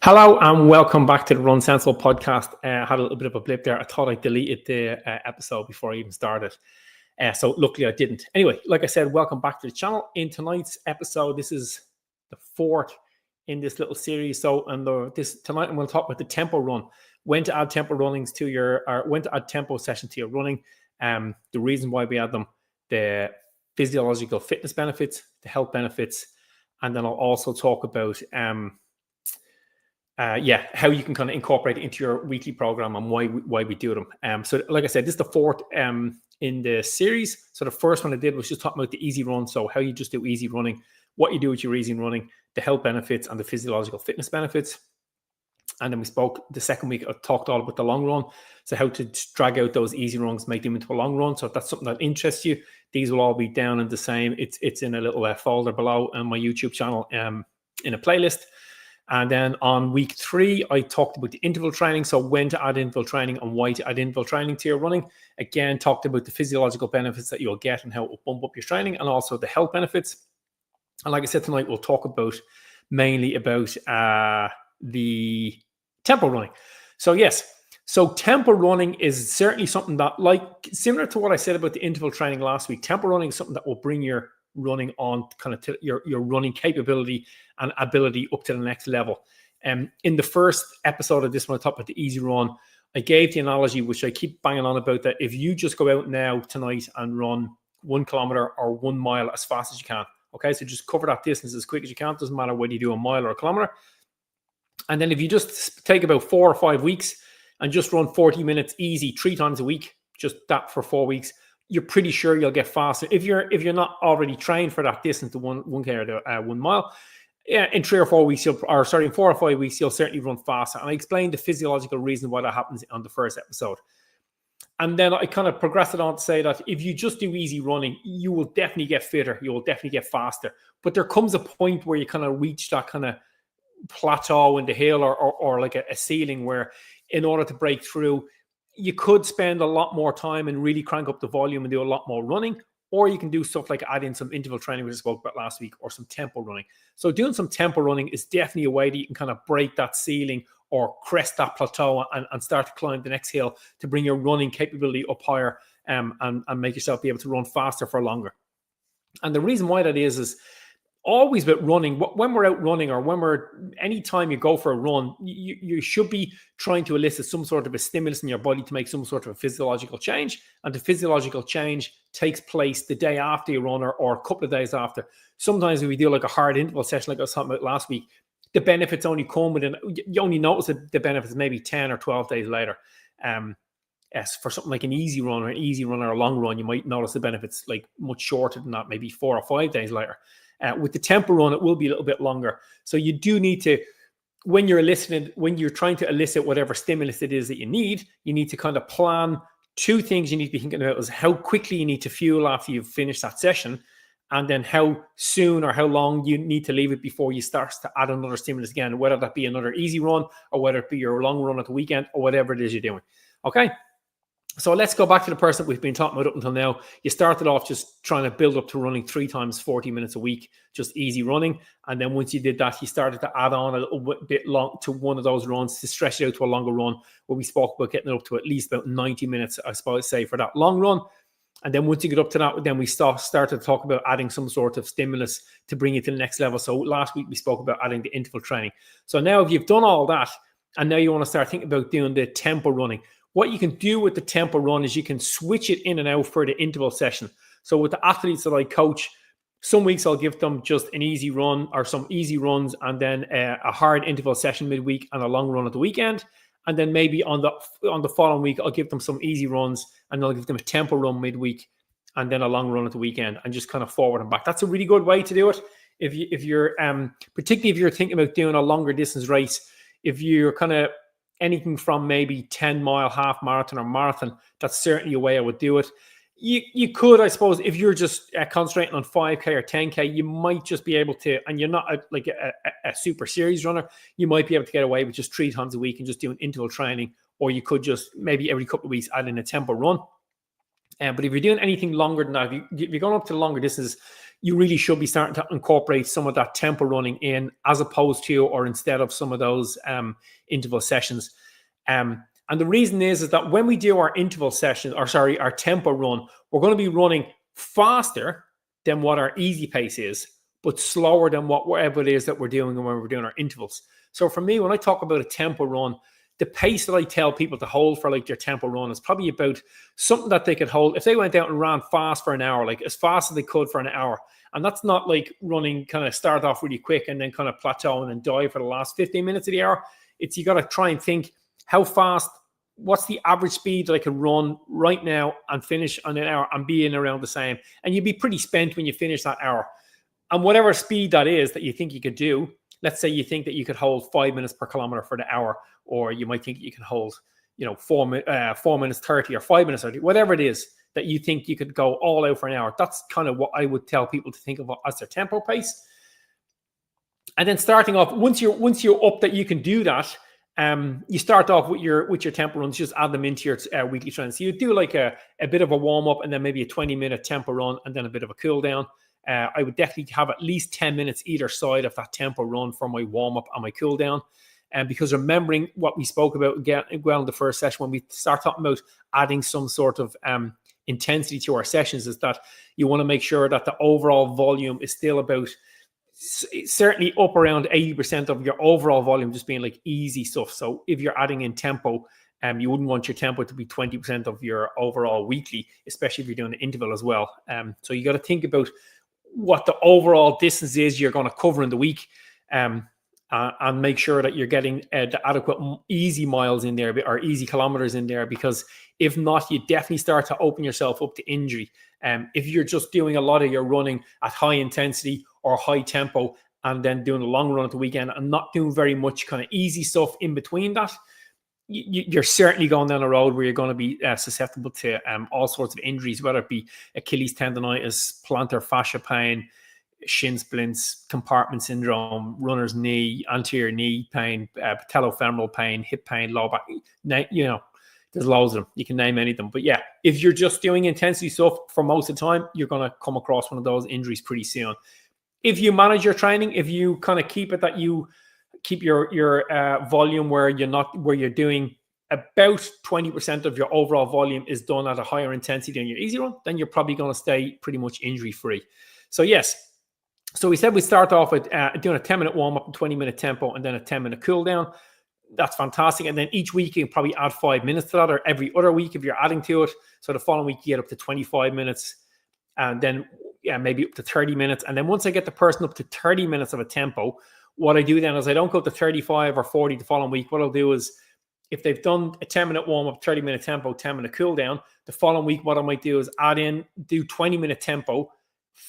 Hello and welcome back to the Run Sensible podcast. I had a little bit of a blip there. I thought I deleted the episode before I even started. So luckily I didn't. Anyway, like I said, welcome back to the channel. In tonight's episode, this is the fourth in this little series. So tonight I'm going to talk about the tempo run. When to add tempo runnings to when to add tempo session to your running. The reason why we add them, the physiological fitness benefits, the health benefits, and then I'll also talk about how you can kind of incorporate it into your weekly program and why we do them. So like I said, this is the fourth in the series. So the first one I did was just talking about the easy run. So how you just do easy running, what you do with your easy running, the health benefits and the physiological fitness benefits. And then we spoke the second week, I talked all about the long run. So how to drag out those easy runs, make them into a long run. So if that's something that interests you, these will all be down in the same. It's in a little folder below on my YouTube channel in a playlist. And then on week 3, I talked about the interval training. So when to add interval training and why to add interval training to your running. Again, talked about the physiological benefits that you'll get and how it will bump up your training and also the health benefits. And like I said, tonight we'll talk mainly about the tempo running. So yes, so tempo running is certainly something that, like similar to what I said about the interval training last week, tempo running is something that will bring your running on kind of to your running capability and ability up to the next level. In the first episode of this one, I talked about the easy run. I gave the analogy, which I keep banging on about, that if you just go out now tonight and run 1 kilometer or 1 mile as fast as you can, okay, so just cover that distance as quick as you can. It doesn't matter whether you do a mile or a kilometer. And then if you just take about 4 or 5 weeks and just run 40 minutes easy 3 times a week, just that for 4 weeks, you're pretty sure you'll get faster. If you're not already trained for that distance to 1K or to 1 mile, yeah, in 3 or 4 weeks, in 4 or 5 weeks, you'll certainly run faster. And I explained the physiological reason why that happens on the first episode. And then I kind of progressed it on to say that if you just do easy running, you will definitely get fitter. You will definitely get faster. But there comes a point where you kind of reach that kind of plateau in the hill or like a ceiling where in order to break through, you could spend a lot more time and really crank up the volume and do a lot more running, or you can do stuff like add in some interval training, which I spoke about last week, or some tempo running. So doing some tempo running is definitely a way that you can kind of break that ceiling or crest that plateau and start to climb the next hill to bring your running capability up higher and make yourself be able to run faster for longer. And the reason why that is always with running, when we're out running or anytime you go for a run, you should be trying to elicit some sort of a stimulus in your body to make some sort of a physiological change. And the physiological change takes place the day after you run or a couple of days after. Sometimes if we do like a hard interval session like I was talking about last week, the benefits only come within, you only notice the benefits maybe 10 or 12 days later. As for something like an easy run or a long run, you might notice the benefits like much shorter than that, maybe 4 or 5 days later. With the tempo run, it will be a little bit longer. So you do need to, when you're trying to elicit whatever stimulus it is that you need to kind of plan 2 things you need to be thinking about: is how quickly you need to fuel after you've finished that session, and then how soon or how long you need to leave it before you start to add another stimulus again, whether that be another easy run or whether it be your long run at the weekend or whatever it is you're doing. Okay. So let's go back to the person we've been talking about up until now. You started off just trying to build up to running 3 times 40 minutes a week, just easy running. And then once you did that, you started to add on a little bit long to one of those runs to stretch it out to a longer run, where we spoke about getting it up to at least about 90 minutes, I suppose, say, for that long run. And then once you get up to that, then we started to talk about adding some sort of stimulus to bring you to the next level. So last week we spoke about adding the interval training. So now if you've done all that, and now you want to start thinking about doing the tempo running, what you can do with the tempo run is you can switch it in and out for the interval session. So with the athletes that I coach, some weeks I'll give them just an easy run or some easy runs and then a hard interval session midweek and a long run at the weekend. And then maybe on the following week, I'll give them some easy runs and I'll give them a tempo run midweek and then a long run at the weekend and just kind of forward and back. That's a really good way to do it. If you're particularly if you're thinking about doing a longer distance race, if you're kind of anything from maybe 10-mile, half marathon or marathon, that's certainly a way I would do it. You could, I suppose, if you're just concentrating on 5K or 10K, you might just be able to, and you're not a super series runner, you might be able to get away with just 3 times a week and just doing interval training, or you could just maybe every couple of weeks add in a tempo run. But if you're doing anything longer than that, if you're going up to longer distances, you really should be starting to incorporate some of that tempo running in, as opposed to or instead of some of those interval sessions. And the reason is that when we do our interval session, our tempo run, we're going to be running faster than what our easy pace is, but slower than whatever it is that we're doing when we're doing our intervals. So for me, when I talk about a tempo run, the pace that I tell people to hold for like their tempo run is probably about something that they could hold. If they went out and ran fast for an hour, like as fast as they could for an hour, and that's not like running kind of start off really quick and then kind of plateau and then die for the last 15 minutes of the hour. It's, you got to try and think how fast, what's the average speed that I can run right now and finish on an hour and be in around the same. And you'd be pretty spent when you finish that hour. And whatever speed that is that you think you could do, let's say you think that you could hold 5 minutes per kilometer for the hour, or you might think you can hold, 4 minutes 30 or 5 minutes 30, whatever it is that you think you could go all out for an hour. That's kind of what I would tell people to think of as their tempo pace. And then starting off, once you're up that you can do that, you start off with your tempo runs, just add them into your weekly training. So you do like a bit of a warm up and then maybe a 20-minute tempo run and then a bit of a cool down. I would definitely have at least 10 minutes either side of that tempo run for my warm up and my cool down. And because remembering what we spoke about well in the first session, when we start talking about adding some sort of intensity to our sessions, is that you want to make sure that the overall volume is still about certainly up around 80% of your overall volume just being like easy stuff. So if you're adding in tempo, you wouldn't want your tempo to be 20% of your overall weekly, especially if you're doing an interval as well. So you got to think about what the overall distance is you're going to cover in the week, and make sure that you're getting the adequate easy miles in there or easy kilometers in there, because if not, you definitely start to open yourself up to injury. If you're just doing a lot of your running at high intensity or high tempo and then doing a long run at the weekend and not doing very much kind of easy stuff in between that, you're certainly going down a road where you're going to be susceptible to all sorts of injuries, whether it be Achilles tendonitis, plantar fascia pain, shin splints, compartment syndrome, runner's knee, anterior knee pain, patellofemoral pain, hip pain, low back. There's loads of them. You can name any of them. But yeah, if you're just doing intensity stuff for most of the time, you're going to come across one of those injuries pretty soon. If you manage your training, if you kind of keep it that you keep your volume where you're doing about 20% of your overall volume is done at a higher intensity than your easy run, then you're probably going to stay pretty much injury free. So yes. So we said we start off with doing a 10-minute warm-up and 20-minute tempo and then a 10-minute cool down. That's fantastic. And then each week you can probably add 5 minutes to that, or every other week if you're adding to it. So the following week you get up to 25 minutes and then maybe up to 30 minutes. And then once I get the person up to 30 minutes of a tempo, what I do then is I don't go to 35 or 40 the following week. What I'll do is, if they've done a 10-minute warm-up, 30-minute tempo, 10-minute cool down, the following week what I might do is do 20-minute tempo,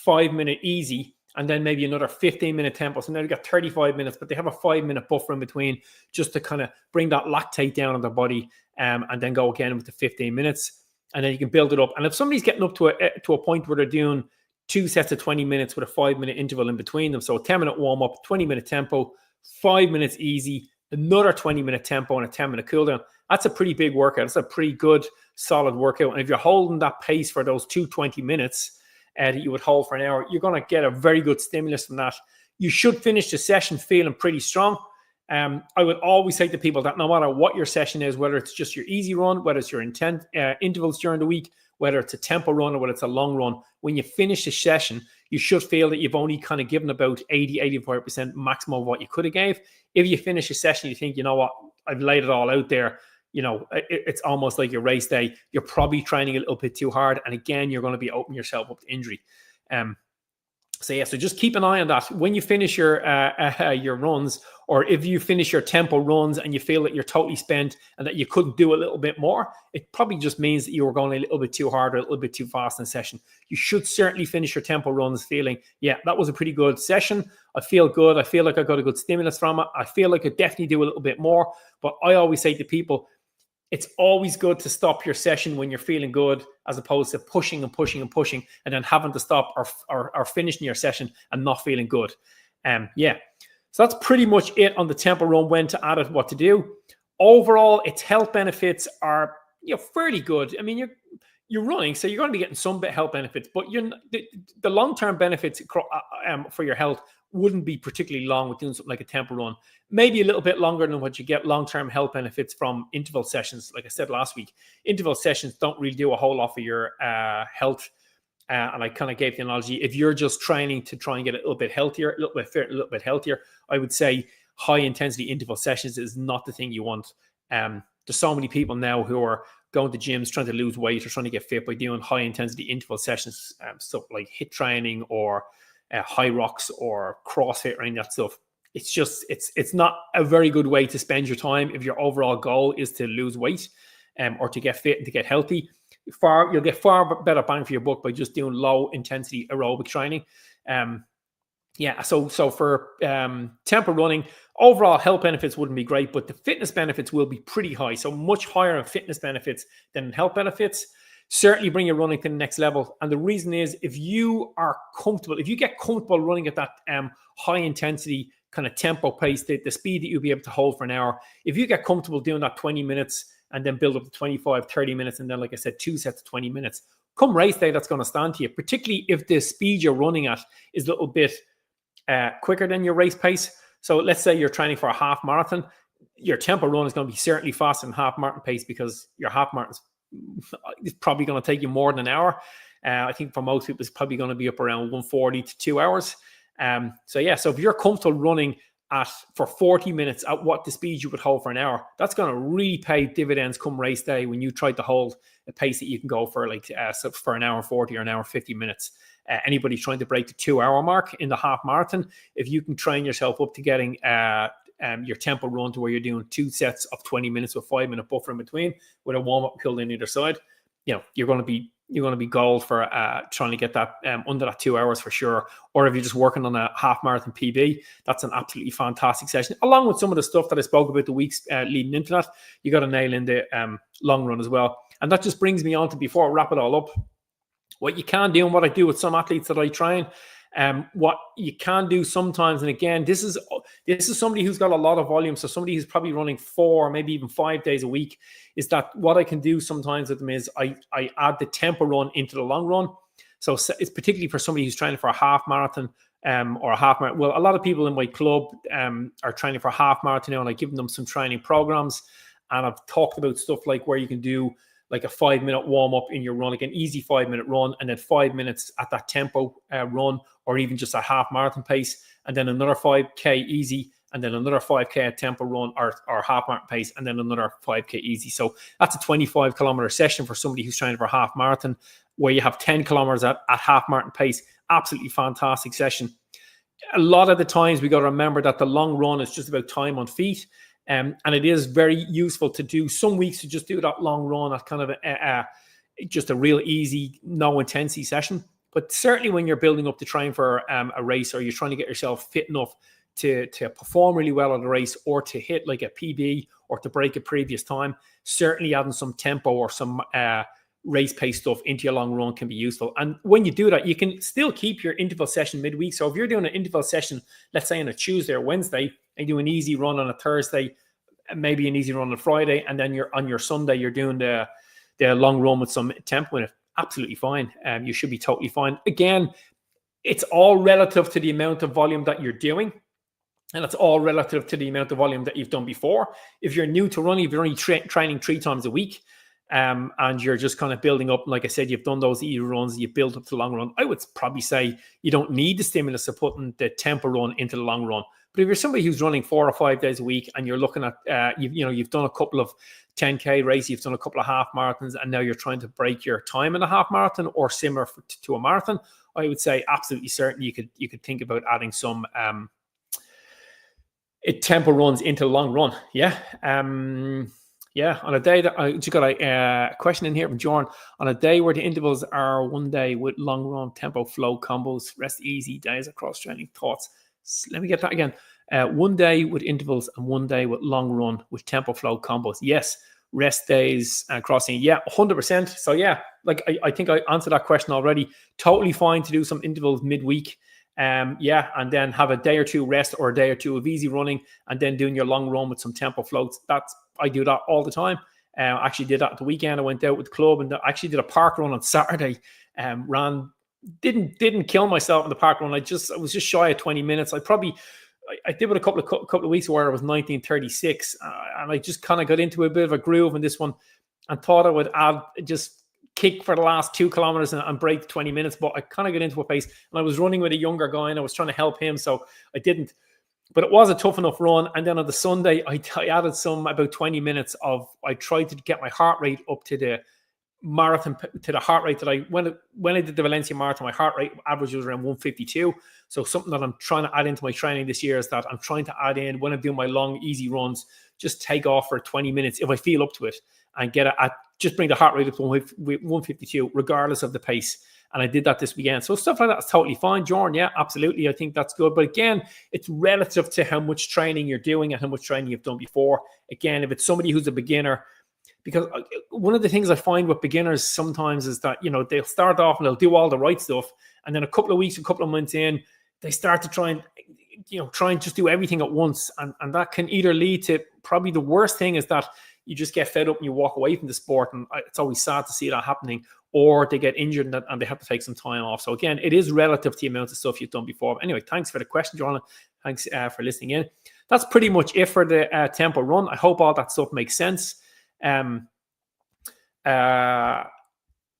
5-minute easy, and then maybe another 15-minute tempo. So now they've got 35 minutes, but they have a 5-minute buffer in between just to kind of bring that lactate down on their body, and then go again with the 15 minutes. And then you can build it up. And if somebody's getting up to a point where they're doing 2 sets of 20 minutes with a 5-minute interval in between them, so a 10-minute warm-up, 20-minute tempo, 5 minutes easy, another 20-minute tempo, and a 10-minute cool down, that's a pretty big workout. It's a pretty good, solid workout. And if you're holding that pace for those 20 minutes, that you would hold for an hour, you're going to get a very good stimulus from that. You should finish the session feeling pretty strong. I would always say to people that no matter what your session is, whether it's just your easy run, whether it's your intervals during the week, whether it's a tempo run or whether it's a long run, when you finish the session, you should feel that you've only kind of given about 80-85% maximum of what you could have gave. If you finish a session, you think, you know what, I've laid it all out there. It's almost like your race day. You're probably training a little bit too hard. And again, you're going to be opening yourself up to injury. So just keep an eye on that. When you finish your runs, or if you finish your tempo runs and you feel that you're totally spent and that you couldn't do a little bit more, it probably just means that you were going a little bit too hard or a little bit too fast in session. You should certainly finish your tempo runs feeling, yeah, that was a pretty good session. I feel good. I feel like I got a good stimulus from it. I feel like I definitely do a little bit more. But I always say to people, it's always good to stop your session when you're feeling good, as opposed to pushing and pushing and pushing and then having to stop or finishing your session and not feeling good. So that's pretty much it on the tempo run, when to add it, what to do. Overall, its health benefits are fairly good. I mean, you're running, so you're going to be getting some health benefits, but the long-term benefits for your health wouldn't be particularly long with doing something like a tempo run. Maybe a little bit longer than what you get long-term health benefits from interval sessions. Like I said last week, interval sessions don't really do a whole lot for your health. And I kind of gave the analogy, if you're just training to try and get a little bit healthier, a little bit fitter, a little bit healthier, I would say high intensity interval sessions is not the thing you want. There's so many people now who are going to gyms trying to lose weight or trying to get fit by doing high intensity interval sessions, stuff like HIIT training or high rocks or CrossFit or any of that stuff. It's just, it's not a very good way to spend your time if your overall goal is to lose weight or to get fit and to get healthy. You'll get far better bang for your buck by just doing low intensity aerobic training. So for tempo running, overall health benefits wouldn't be great, but the fitness benefits will be pretty high. So much higher in fitness benefits than in health benefits. Certainly bring your running to the next level. And the reason is, if you are comfortable, if you get comfortable running at that high intensity kind of tempo pace, the speed that you'll be able to hold for an hour, if you get comfortable doing that 20 minutes and then build up to 25, 30 minutes, and then, like I said, 2 sets of 20 minutes, come race day, that's going to stand to you, particularly if the speed you're running at is a little bit quicker than your race pace. So let's say you're training for a half marathon, your tempo run is going to be certainly faster than half marathon pace, because your half marathon is probably going to take you more than an hour. I think for most people, it's probably going to be up around 140 to 2 hours. So if you're comfortable running for 40 minutes at what the speed you would hold for an hour, that's going to really pay dividends come race day when you try to hold a pace that you can go for for an hour 40 or an hour 50 minutes. Anybody trying to break the 2 hour mark in the half marathon, if you can train yourself up to getting your tempo run to where you're doing 2 sets of 20 minutes with 5 minute buffer in between with a warm up pill on either side, you're going to be gold for trying to get that under that 2 hours for sure. Or if you're just working on a half marathon PB, that's an absolutely fantastic session. Along with some of the stuff that I spoke about the weeks leading into that, you got to nail in the long run as well. And that just brings me on to, before I wrap it all up, what you can do and what I do with some athletes that I train. What you can do sometimes, and again, this is somebody who's got a lot of volume, so somebody who's probably running 4, maybe even 5 days a week, is that what I can do sometimes with them is I add the tempo run into the long run. So it's particularly for somebody who's training for a half marathon or a half marathon. Well, a lot of people in my club are training for a half marathon now, and I've given them some training programs, and I've talked about stuff like where you can do like a 5 minute warm up in your run, like an easy 5 minute run, and then 5 minutes at that tempo run, or even just a half marathon pace, and then another 5K easy, and then another 5K at tempo run or half marathon pace, and then another 5K easy. So that's a 25 kilometer session for somebody who's training for a half marathon, where you have 10 kilometers at half marathon pace. Absolutely fantastic session. A lot of the times we got to remember that the long run is just about time on feet. And it is very useful to do some weeks to just do that long run at kind of just a real easy, no intensity session. But certainly when you're building up to train for a race, or you're trying to get yourself fit enough to perform really well at a race, or to hit like a PB, or to break a previous time, certainly adding some tempo or some race pace stuff into your long run can be useful. And when you do that, you can still keep your interval session midweek. So if you're doing an interval session, let's say on a Tuesday or Wednesday, and you do an easy run on a Thursday, maybe an easy run on a Friday, and then on your Sunday, you're doing the long run with some tempo in it, absolutely fine. You should be totally fine. Again, it's all relative to the amount of volume that you're doing. And it's all relative to the amount of volume that you've done before. If you're new to running, if you're only training 3 times a week, and you're just kind of building up, and like I said, you've done those easy runs, you've built up to the long run, I would probably say you don't need the stimulus of putting the tempo run into the long run. But if you're somebody who's running 4 or 5 days a week, and you're looking at, you've done a couple of 10K races, you've done a couple of half marathons, and now you're trying to break your time in a half marathon or similar to a marathon, I would say absolutely certain you could think about adding some tempo runs into the long run. On a day that I just got a question in here from Jordan. On a day where the intervals are 1 day with long run tempo flow combos, rest easy days of cross training, thoughts. Let me get that again. 1 day with intervals and 1 day with long run with tempo flow combos. Yes, rest days and crossing. 100%. So I think I answered that question already. Totally fine to do some intervals midweek. And then have a day or two rest, or a day or two of easy running, and then doing your long run with some tempo floats. I do that all the time. I actually did that at the weekend. I went out with the club and I actually did a park run on Saturday. Didn't kill myself in the park run. I was just shy of 20 minutes. I did it a couple of weeks where I was 1936, and I just kind of got into a bit of a groove in this one and thought I would just kick for the last 2 kilometers and break 20 minutes. But I kind of got into a pace, and I was running with a younger guy and I was trying to help him, so I didn't. But it was a tough enough run. And then on the Sunday, I added about 20 minutes I tried to get my heart rate up to the marathon, to the heart rate that when I did the Valencia Marathon, my heart rate average was around 152. So something that I'm trying to add into my training this year is that I'm trying to add in, when I'm doing my long, easy runs, just take off for 20 minutes if I feel up to it, and just bring the heart rate up to 152, regardless of the pace. And I did that this weekend. So stuff like that's totally fine. Jordan, yeah, absolutely. I think that's good. But again, it's relative to how much training you're doing and how much training you've done before. Again, if it's somebody who's a beginner, because one of the things I find with beginners sometimes is that, they'll start off and they'll do all the right stuff. And then a couple of months in, they start to try and just do everything at once. And that can either lead to, probably the worst thing is that you just get fed up and you walk away from the sport. And it's always sad to see that happening. Or they get injured and they have to take some time off. So again, it is relative to the amount of stuff you've done before. But anyway, thanks for the question, Joanna. Thanks for listening in. That's pretty much it for the tempo run. I hope all that stuff makes sense.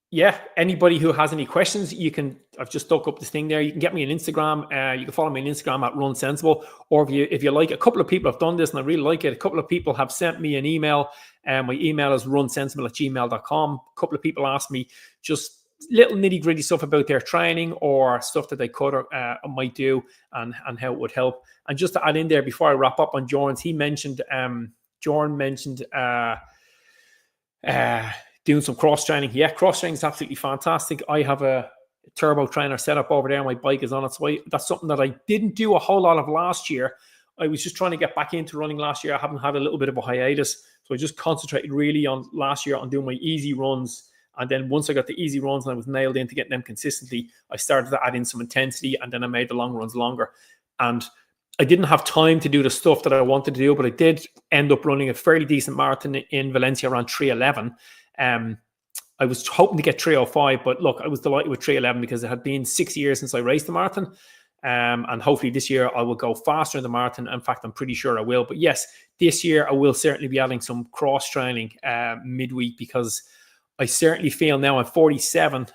Yeah, anybody who has any questions, I've just stuck up this thing there. You can get me on Instagram. You can follow me on Instagram at Run Sensible. Or if you like, a couple of people have done this and I really like it. A couple of people have sent me an email. My email is runsensible@gmail.com. A couple of people asked me just little nitty-gritty stuff about their training or stuff that they could or might do and how it would help. And just to add in there before I wrap up on Jordan's, Jordan mentioned doing some cross training. Yeah, cross training is absolutely fantastic. I have a turbo trainer set up over there. My bike is on its way. That's something that I didn't do a whole lot of last year. I was just trying to get back into running last year. I haven't had a little bit of a hiatus. So I just concentrated really on last year on doing my easy runs. And then once I got the easy runs and I was nailed into getting them consistently, I started to add in some intensity, and then I made the long runs longer. And I didn't have time to do the stuff that I wanted to do, but I did end up running a fairly decent marathon in Valencia around 3:11. I was hoping to get 3:05, but look, I was delighted with 3:11 because it had been 6 years since I raced the marathon. And hopefully this year I will go faster in the marathon. In fact, I'm pretty sure I will. But yes, this year I will certainly be adding some cross training midweek, because I certainly feel now I'm 47.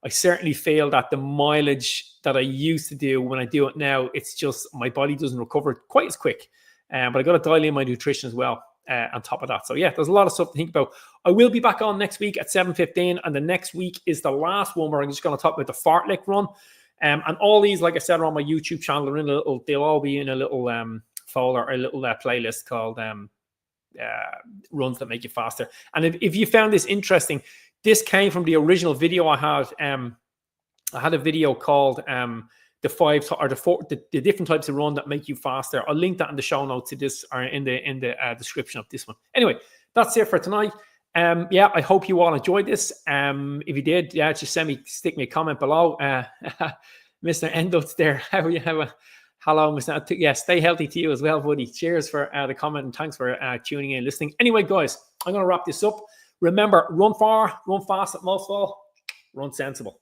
I certainly feel that the mileage that I used to do, when I do it now, it's just my body doesn't recover quite as quick. But I got to dial in my nutrition as well on top of that. So yeah, there's a lot of stuff to think about. I will be back on next week at 7:15, and the next week is the last one where I'm just going to talk about the fartlek run. And all these, like I said, are on my YouTube channel. They'll all be in a little folder or a little playlist called Runs That Make You Faster. And if you found this interesting, this came from the original video I had. I had a video called the different types of run that make you faster. I'll link that in the show notes to this, or in the description of this one. Anyway, that's it for tonight. Yeah, I hope you all enjoyed this. If you did, yeah, just stick me a comment below. Mr. Endutz there, how are you? Hello, Mr. Yeah, stay healthy to you as well, buddy. Cheers for the comment, and thanks for tuning in and listening. Anyway, guys, I'm going to wrap this up. Remember, run far, run fast at most of all, run sensible.